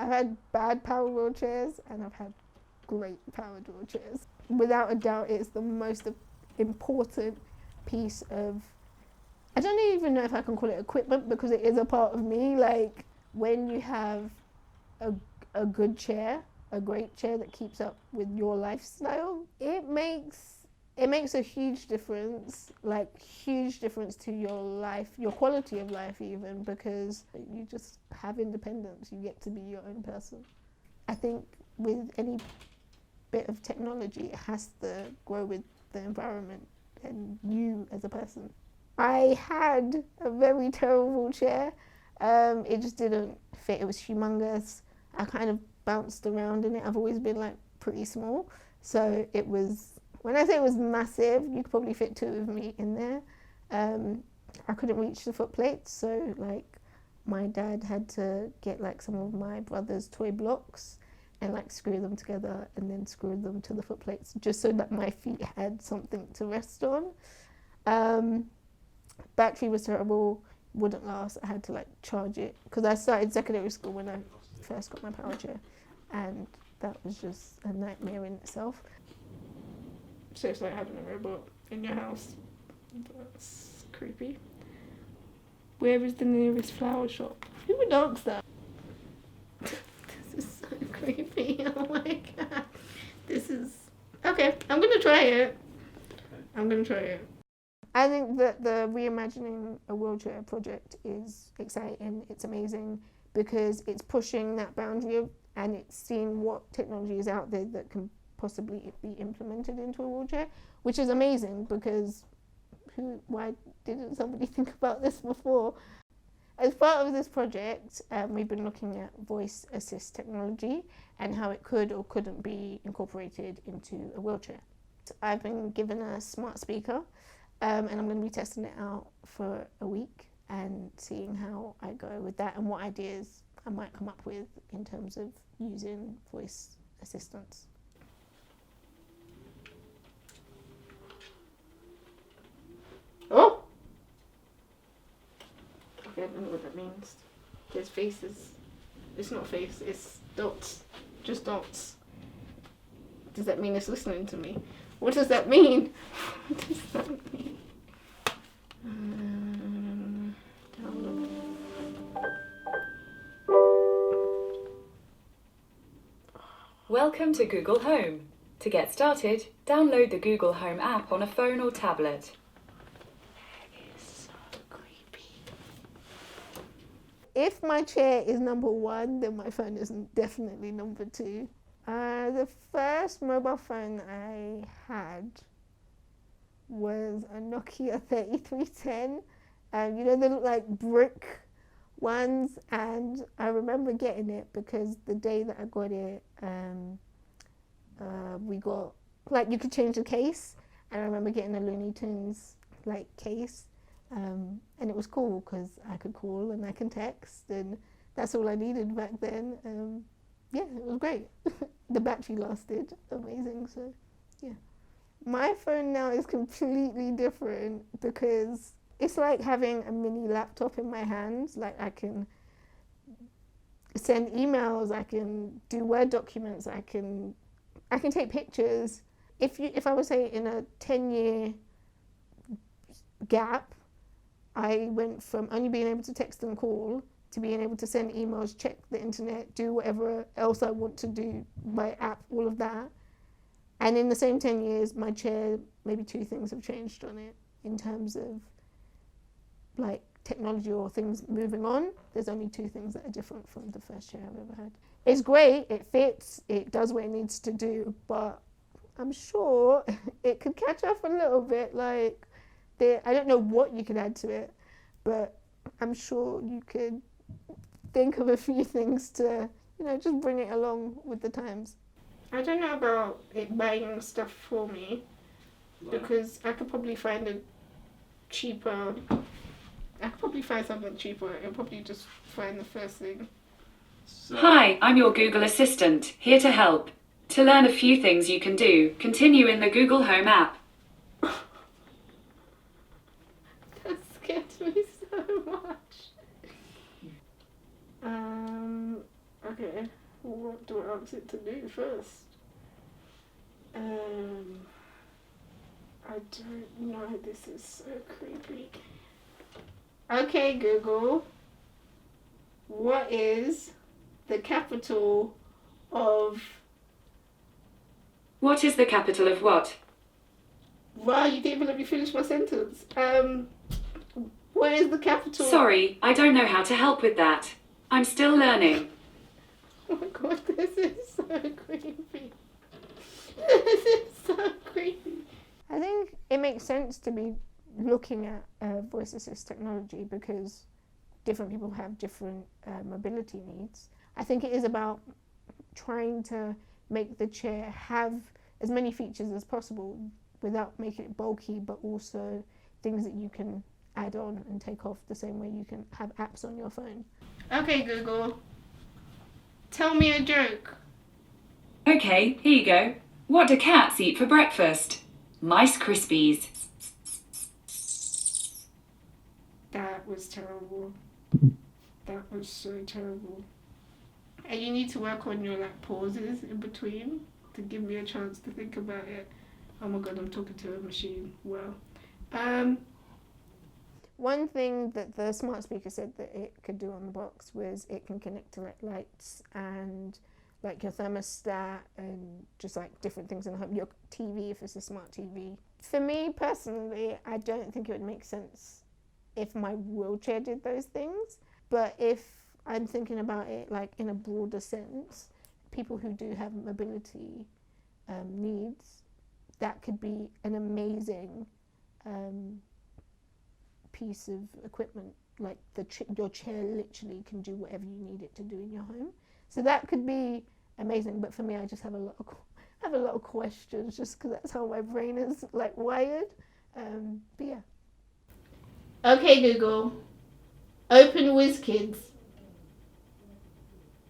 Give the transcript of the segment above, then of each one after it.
I've had bad power wheelchairs and I've had great powered wheelchairs. Without a doubt, it's the most important piece of, I don't even know if I can call it equipment because it is a part of me. Like when you have a good chair, a great chair that keeps up with your lifestyle, it makes a huge difference, like huge difference to your life, your quality of life even, because you just have independence, you get to be your own person. I think with any bit of technology, it has to grow with the environment and you as a person. I had a very terrible chair, it just didn't fit, it was humongous. I kind of bounced around in it, I've always been like pretty small, so it was, when I say it was massive, you could probably fit two of me in there. I couldn't reach the foot plates, so like my dad had to get like some of my brother's toy blocks and like screw them together and then screw them to the foot plates just so that my feet had something to rest on. Battery was terrible, wouldn't last. I had to like charge it because I started secondary school when I first got my power chair, and that was just a nightmare in itself. So it's like having a robot in your house. That's creepy. Where is the nearest flower shop? Who would ask that? This is so creepy. Oh my god. This is... Okay, I'm gonna try it. I think that the Reimagining a Wheelchair project is exciting. It's amazing because it's pushing that boundary of, and it's seeing what technology is out there that can possibly be implemented into a wheelchair, which is amazing because why didn't somebody think about this before? As part of this project, we've been looking at voice assist technology and how it could or couldn't be incorporated into a wheelchair. I've been given a smart speaker and I'm going to be testing it out for a week and seeing how I go with that and what ideas I might come up with in terms of using voice assistants. Oh! Okay, I don't know what that means. There's faces. It's not face, it's dots. Just dots. Does that mean it's listening to me? What does that mean? What does that mean? Welcome to Google Home. To get started, download the Google Home app on a phone or tablet. It's so creepy. If my chair is number one, then my phone is definitely number two. The first mobile phone I had was a Nokia 3310. You know, they look like brick ones, and I remember getting it because the day that I got it, we got, like, you could change the case, and I remember getting a Looney Tunes like case, and it was cool because I could call and I can text, and that's all I needed back then. Yeah, it was great. The battery lasted amazing, so yeah. My phone now is completely different because it's like having a mini laptop in my hands. Like, I can send emails, I can do Word documents, I can take pictures. If I would say in a 10-year gap, I went from only being able to text and call to being able to send emails, check the internet, do whatever else I want to do by app, all of that. And in the same 10 years, my chair, maybe two things have changed on it in terms of like technology or things moving on. There's only two things that are different from the first chair I've ever had. It's great, it fits, it does what it needs to do, but I'm sure it could catch up a little bit. Like, I don't know what you could add to it, but I'm sure you could think of a few things to, you know, just bring it along with the times. I don't know about it buying stuff for me, because I could probably find something cheaper and probably just find the first thing. Hi, I'm your Google Assistant, here to help. To learn a few things you can do, continue in the Google Home app. That scared me so much. Okay. What do I ask it to do first? I don't know. This is so creepy. Okay, Google. What is the capital of... What is the capital of what? Wow, you didn't even let me finish my sentence. What is the capital... Sorry, I don't know how to help with that. I'm still learning. Oh my god, this is so creepy. This is so creepy. I think it makes sense to be looking at voice assist technology because different people have different mobility needs. I think it is about trying to make the chair have as many features as possible without making it bulky, but also things that you can add on and take off the same way you can have apps on your phone. Okay, Google. Tell me a joke. Okay, here you go. What do cats eat for breakfast? Mice Krispies. That was terrible. That was so terrible. And you need to work on your pauses in between to give me a chance to think about it. Oh my god, I'm talking to a machine. Wow. One thing that the smart speaker said that it could do on the box was it can connect to lights and your thermostat and just different things in the home. Your TV if it's a smart TV. For me personally, I don't think it would make sense if my wheelchair did those things. But if I'm thinking about it in a broader sense, people who do have mobility needs, that could be an amazing piece of equipment. Your chair literally can do whatever you need it to do in your home. So that could be amazing. But for me, I just have a lot of questions just because that's how my brain is wired. But yeah. Okay, Google. Open Whizz-Kidz.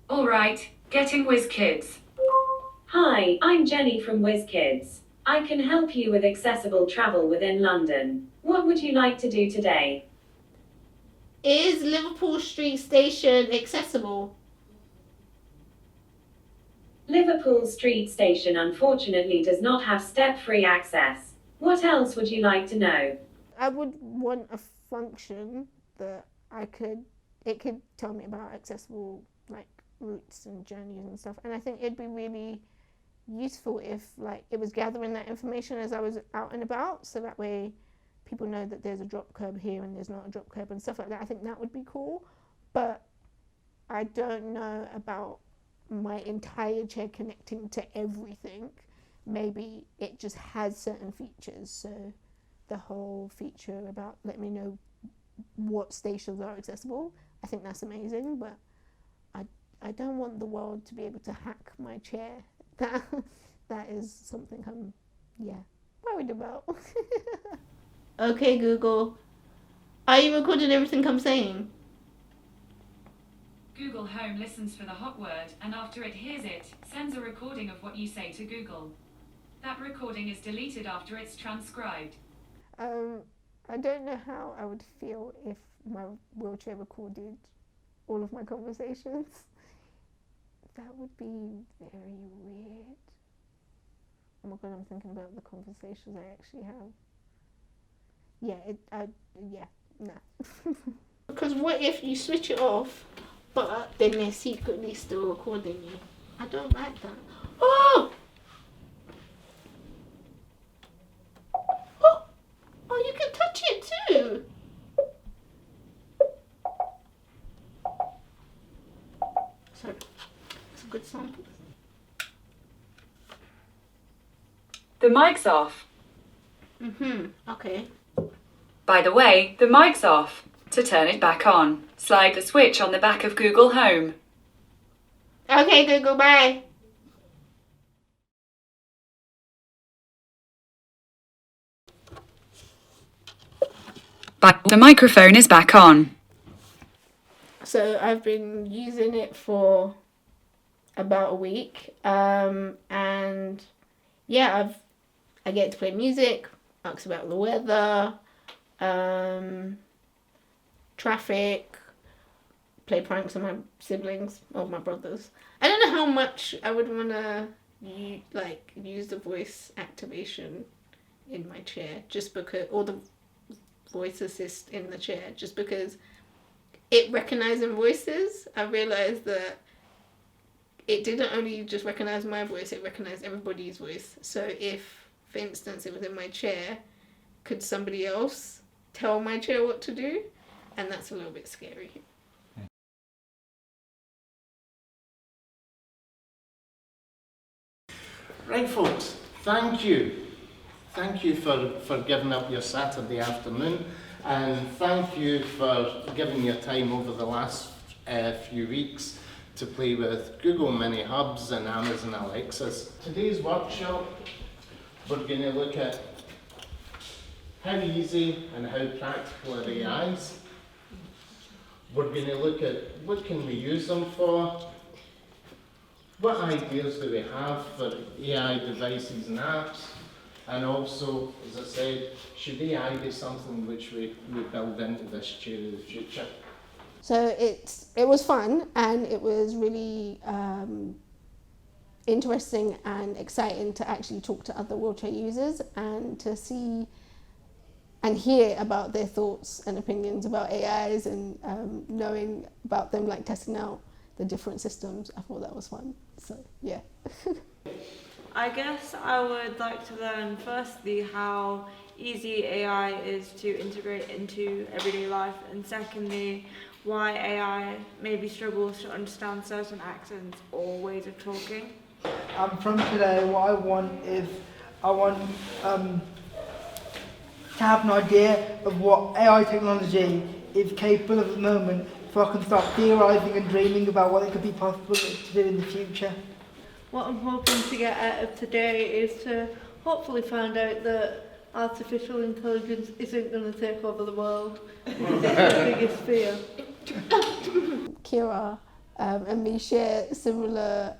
All right, getting Whizz-Kidz. Hi, I'm Jenny from Whizz-Kidz. I can help you with accessible travel within London. What would you like to do today? Is Liverpool Street Station accessible? Liverpool Street Station unfortunately does not have step-free access. What else would you like to know? I would want a function that it could tell me about accessible routes and journeys and stuff. And I think it'd be really useful if it was gathering that information as I was out and about, so that way people know that there's a drop curb here and there's not a drop curb and stuff like that. I think that would be cool, but I don't know about my entire chair connecting to everything. Maybe it just has certain features, so the whole feature about let me know what stations are accessible, I think that's amazing, but I don't want the world to be able to hack my chair. That is something I'm worried about. Okay, Google. Are you recording everything I'm saying? Google Home listens for the hot word, and after it hears it, sends a recording of what you say to Google. That recording is deleted after it's transcribed. I don't know how I would feel if my wheelchair recorded all of my conversations. That would be very weird. Oh my god, I'm thinking about the conversations I actually have. No. Because what if you switch it off, but then they're secretly still recording you? I don't like that. Oh! Oh, you can touch it too! Sorry. It's a good sample. The mic's off. Okay. By the way, the mic's off. To turn it back on, slide the switch on the back of Google Home. Okay, Google, bye. But the microphone is back on. So I've been using it for about a week, and I get to play music, ask about the weather, traffic, play pranks on my siblings or my brothers. I don't know how much I would want to use the voice activation in my chair, just because, or the voice assist in the chair, just because it recognizing voices. I realized that it didn't only just recognize my voice, it recognized everybody's voice. So if, for instance, it was in my chair, could somebody else tell my chair what to do? And that's a little bit scary. Right, folks, thank you. Thank you for giving up your Saturday afternoon, and thank you for giving your time over the last few weeks to play with Google Mini Hubs and Amazon Alexas. Today's workshop, we're going to look at how easy and how practical are AIs. We're going to look at what can we use them for, what ideas do we have for AI devices and apps, and also, as I said, should AI be something which we build into this chair in the future? So it was fun, and it was really interesting and exciting to actually talk to other wheelchair users and to see and hear about their thoughts and opinions about AIs, and knowing about them, like testing out the different systems. I thought that was fun. So yeah. I guess I would like to learn firstly how easy AI is to integrate into everyday life, and secondly why AI maybe struggles to understand certain accents or ways of talking. From today, what I want is to have an idea of what AI technology is capable of at the moment, so I can start theorising and dreaming about what it could be possible to do in the future. What I'm hoping to get out of today is to hopefully find out that artificial intelligence isn't going to take over the world. It's the biggest fear. Kira and me share similar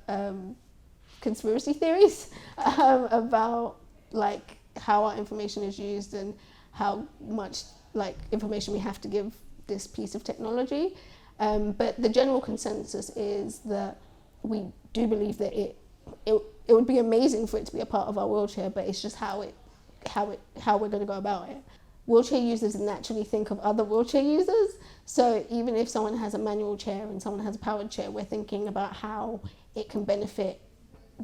conspiracy theories about like how our information is used and how much like information we have to give this piece of technology. But the general consensus is that we do believe that it would be amazing for it to be a part of our wheelchair, but it's just how we're going to go about it. Wheelchair users naturally think of other wheelchair users, so even if someone has a manual chair and someone has a powered chair, we're thinking about how it can benefit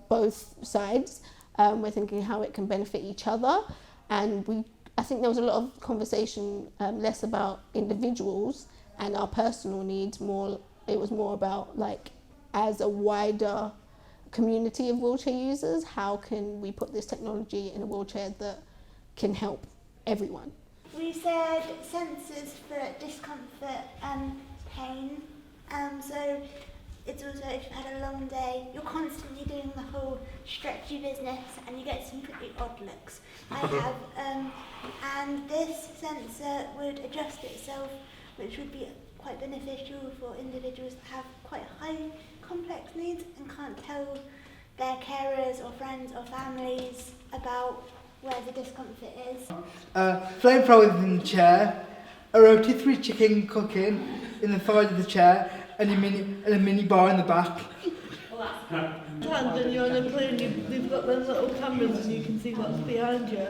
both sides. We're thinking how it can benefit each other, and I think there was a lot of conversation less about individuals and our personal needs, it was more about like as a wider community of wheelchair users, how can we put this technology in a wheelchair that can help everyone? We said sensors for discomfort and pain. So it's also, if you've had a long day, you're constantly doing the whole stretchy business and you get some pretty odd looks. I have. And this sensor would adjust itself, which would be quite beneficial for individuals that have quite high complex needs and can't tell their carers or friends or families about where the discomfort is. Flamethrowers in the chair, a rotisserie chicken cooking in the side of the chair, and a mini bar in the back. And you're on a plane, you've got those little cameras and you can see what's behind you.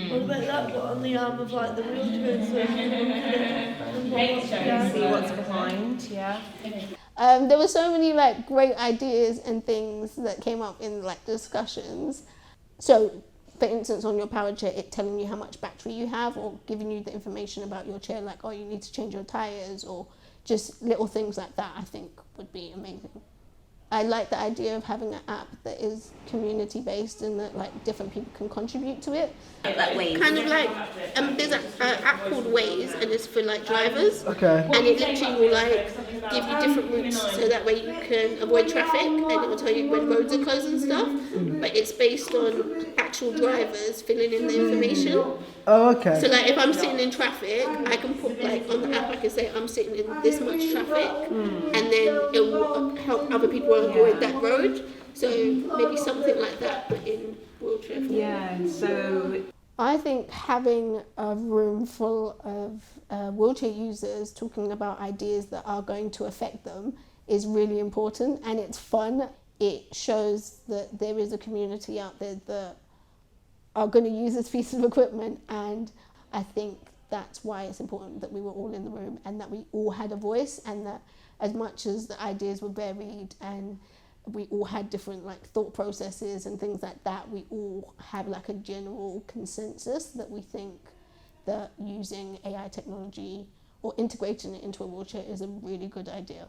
What about that, but on the arm of like the wheelchair, so you can see what's behind, yeah. There were so many like great ideas and things that came up in like discussions. So, for instance, on your powered chair, it telling you how much battery you have, or giving you the information about your chair, like, oh, you need to change your tires, or just little things like that, I think would be amazing. I like the idea of having an app that is community-based and that like different people can contribute to it. Like Waze. Kind of like, there's an app called Waze, and it's for like drivers. Okay. And it literally will like give you different routes, so that way you can avoid traffic, and it will tell you when roads are closed and stuff. But it's based on actual drivers filling in the information. Oh, okay. So like if I'm sitting in traffic, I can put like on the app, I can say I'm sitting in this much traffic, and then it will help other people avoid that road. So maybe something like that, but in wheelchair form. Yeah, so I think having a room full of wheelchair users talking about ideas that are going to affect them is really important, and it's fun. It shows that there is a community out there that are going to use this piece of equipment, and I think that's why it's important that we were all in the room and that we all had a voice, and that as much as the ideas were varied and we all had different like thought processes and things like that, we all have like a general consensus that we think that using AI technology or integrating it into a wheelchair is a really good idea.